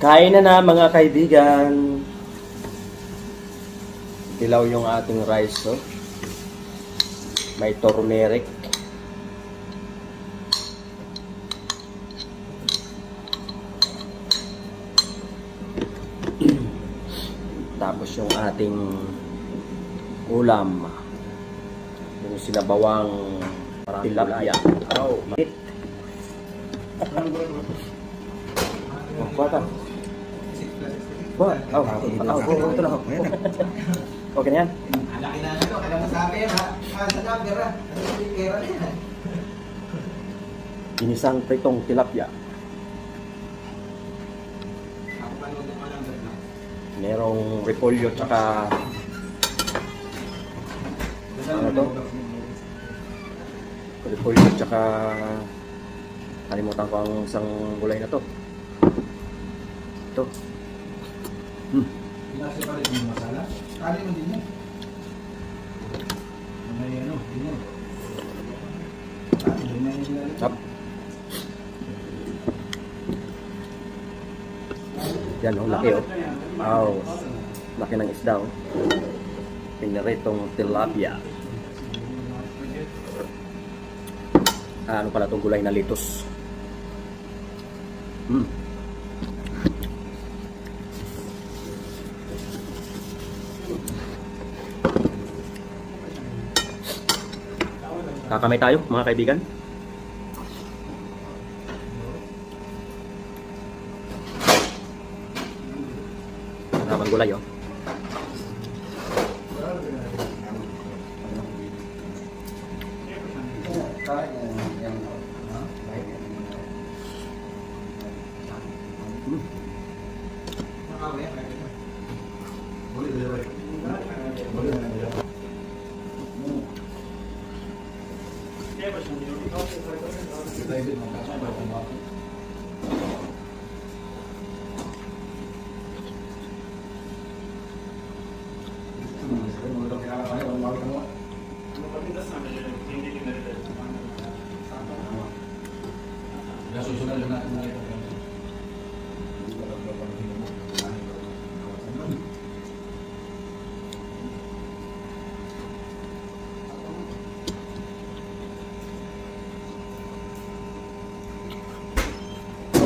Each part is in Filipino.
Kain na na mga kaibigan. Dilaw yung ating rice, no? May turmeric. Tapos yung ating ulam. Yung sinabawang tilapia. Oh, mait. Buat. Buat. Ito na. Okay na yan? Alaki na ito. Kaya mo sabi yan ha. Sa number ha. Pera na yan. Inisang pritong tilapia. Merong repolyo tsaka ano to? Repolyo tsaka kalimutan ko ang isang gulay na to. Ito. Pinasa pa rin yung masala. Kali mo din yan. May ano, din yan. Up. Yan oh, laki oh. Wow. Laki ng isda oh. Piniritong tilapia. Ano pala itong gulay na litos. Kakamay tayo mga kaibigan. Habang gulay oh.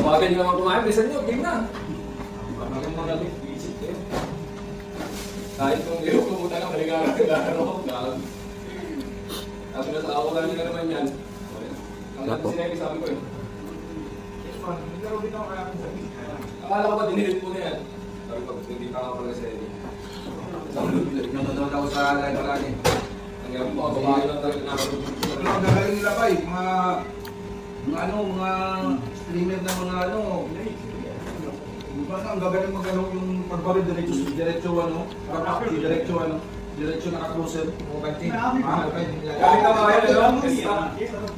Bakit nyo naman kumain? Bilisan nyo, game na. Bakit mo natin isip kayo? Kahit kung iyo, pumunta ka, maligaran ka laro. Tapos nasa ako lang nila naman yan. Ang natin sinabi sabi ko eh. Akala ko ba dinilit po na yan? Sabi ko, hindi pa ako pala sa edit. Nanonood ako sa live palagi. Ang gawin po, babae lang talaga namin. Ang gagaling nila pa eh. Mga streamer na mga ano. Ang gagaling mag-ano yung pagbaril diretso naka-closer. Galing na mga yan,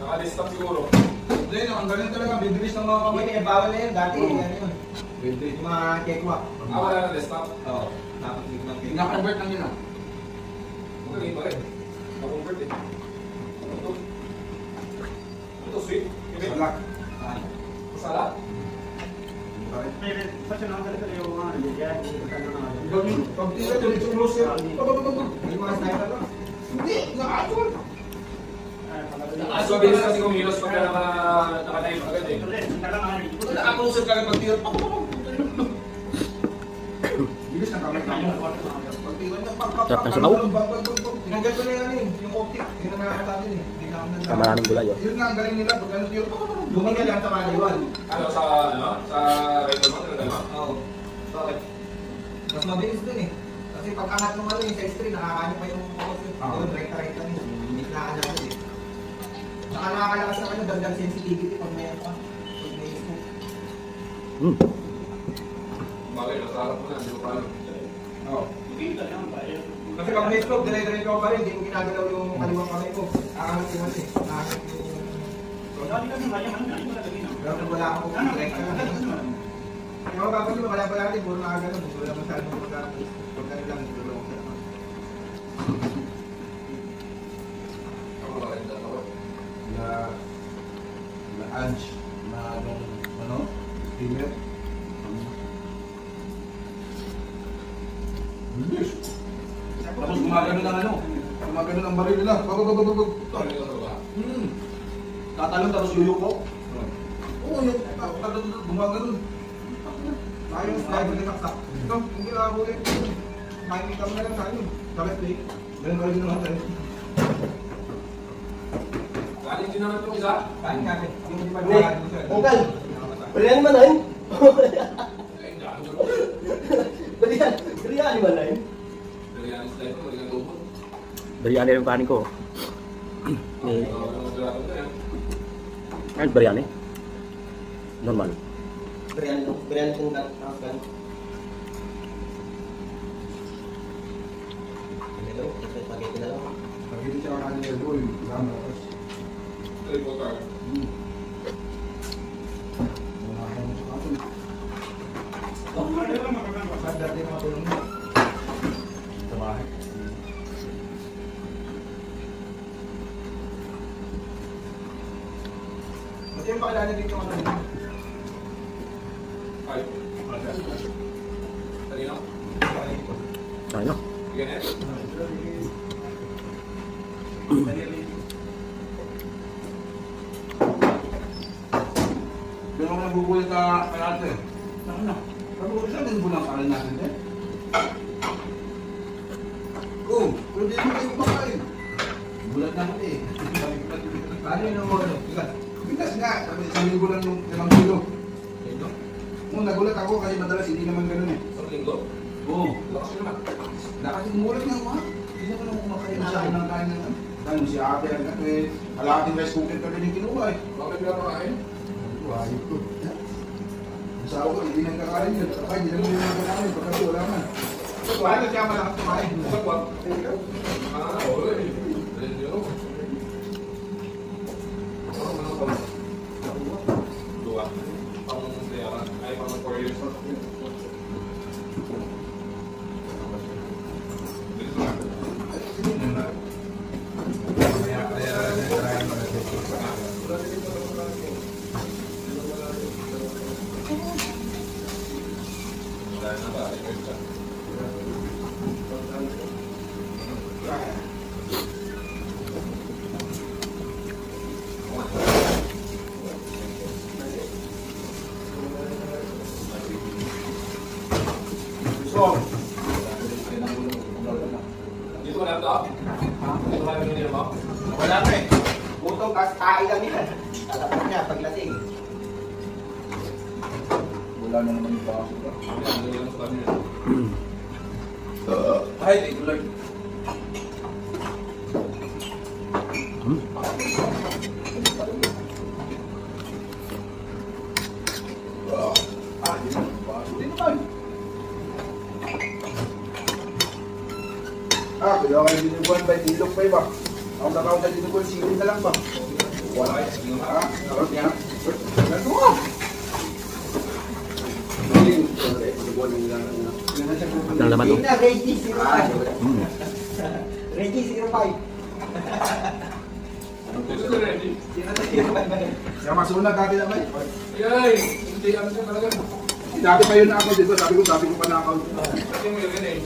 naka-desktop siguro. Hindi, ang galing talaga. Bibilis ng mga kamay. Hindi, bawal na yun. Dati, ano yun. Yung mga kekwa. Wala na desktop? Oo. Napaklik lang. Na-convert lang yun ah. Magaling pa rin. Na-convert eh. Ito sweet. Salak. Salak? Pag tira, diretso closer. Yung mga sniper lang. Hindi, naka-actual. So, bilis kasi kumilos pagka naka-time agad eh. Naka-closer ka lang pag tira. Bilis ng kamay mo. Sarap ng sabaw. Tinanggal ko na yan eh. Yung optic. Yun ang nakakata din eh. Maraming gulay oh. Yun nga ang galing nila. Pag ano tira. Luminga lang sa maliwan. Ano, sa regular mo talaga ba? Oo. Bakit? Mas mabilis dun eh. Kasi pag angat mo ano yung sa street, nakakanya pa yung focus eh. Doon, right lang yun. Hindi nakakanya ko eh. Saka nakakalakas naman yung dagdag sensitivity pag may ano pa. Pag may scoop. Bakit? Nasa harap mo na, hindi mo pa alam. Oo. Kasi pag may scoop, dire-diretso ko pa rin. Hindi ko ginagalaw yung kaliwang kamay ko. Aangat yung ano eh. Aangat yung... Pero kung wala akong direct ka lang. Kaya ako kapag yung wala natin, puro nakagano. Gusto lang masyado mag-arapos. Pag ano lang, gusto lang ako. Ako bakit dalawa? Na Ange na ano, streamer. Gumagano ng ano? Gumagano ng baril nila. Bababababab. Tatalon tapos yuyuko. Oo, yung gumagano. Tayo yung driver na kaksak. Ito, hindi ka ako ulit. Makikita mo na lang tayo. Sabit plate. Ganun ka rin naman tayo. Galing din naman itong isa. Kain natin. Yung di pa Hey, Uncle! Biryani man na Ay, dahil ko. Biryani man na yun? Biryani style ko, maling tubo. Biryani yung kanin ko. Ano magdarato na yan? Ano biryani? Normal. Biryani kung kan. Hello, spaghetti na lang. Pagkita siya ka kanila boy. Gama tapos. Ay, po ka. Magdarte na matulong mo. Sa bahay. Kasi yung pakilala dito yung ano dito. Ay. Kanina? Ano? Ganyan? Pero ako nagugulit ka kay ate. Saan na? Nagugulit siya, din bulang karin natin eh. Oh, pero di naman kayo kumakain. Bulat naman eh. Ano yun ang ano? Bigas. Bigas nga, isang linggo lang yung 5 kilo. Oo, nagulat ako kasi madalas hindi naman ganun eh. Sa linggo? Oo. Lakas naman. Kasi umulat nga ako ha. Hindi naman ako kumakain masyado ng kain ng ano. Dahil si ate ang ano eh, kalahating rice cooker ka rin yung kinuha eh. Bakit pinapakain? Ayop ko. Asawa ko, hindi nang kakain yun. Ay, hindi naman yung nakakain pagkasi wala man. Paano siya malakas kumain? Sa kwap? Ah, oo eh. Dahil yun. Ano man ang pang... Dua. Pang bayaran. Ay, pang 4 years. Wala na ba? Record ka. So, Dito wala to? Dito wala yung nila mo? Wala pa eh. Butong kas tae lang yan. Tatapos niya paglasing. wala na naman yung baso ka. Hindi lang sa kanya. Ay, di ko lang. Di naman yung baso. Di naman. Kaya kayo dinubuan ba? Ilog pa iba. Ako nakawag na dinubuan, silid na lang ba? Wala kayo. Nakawag niya. Ganito nga. Ang laman Yun na, Reggie 05. Mm. Reggie 05. Gusto na ready? Sino na 05 ba rin? Siya masunod dati naman. Yay! Hindi kami siya talaga. Dati pa yun na ako dito. Sabi ko pa na ako. Kasi mo yun eh.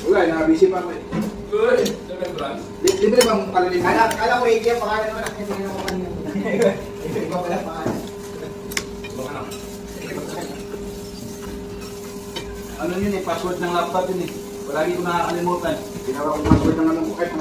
Wala, nakabisi pa ako eh. Uy! Sabi branch. Libre bang palalim? Kala ko Reggie ang pangalan naman. Kasi hindi naman kanina. Iba pala pangalan. Baka na. Ano yun eh, password ng laptop yun eh. Palagi ko nakakalimutan. Ginawa ko password ng alam ko kahit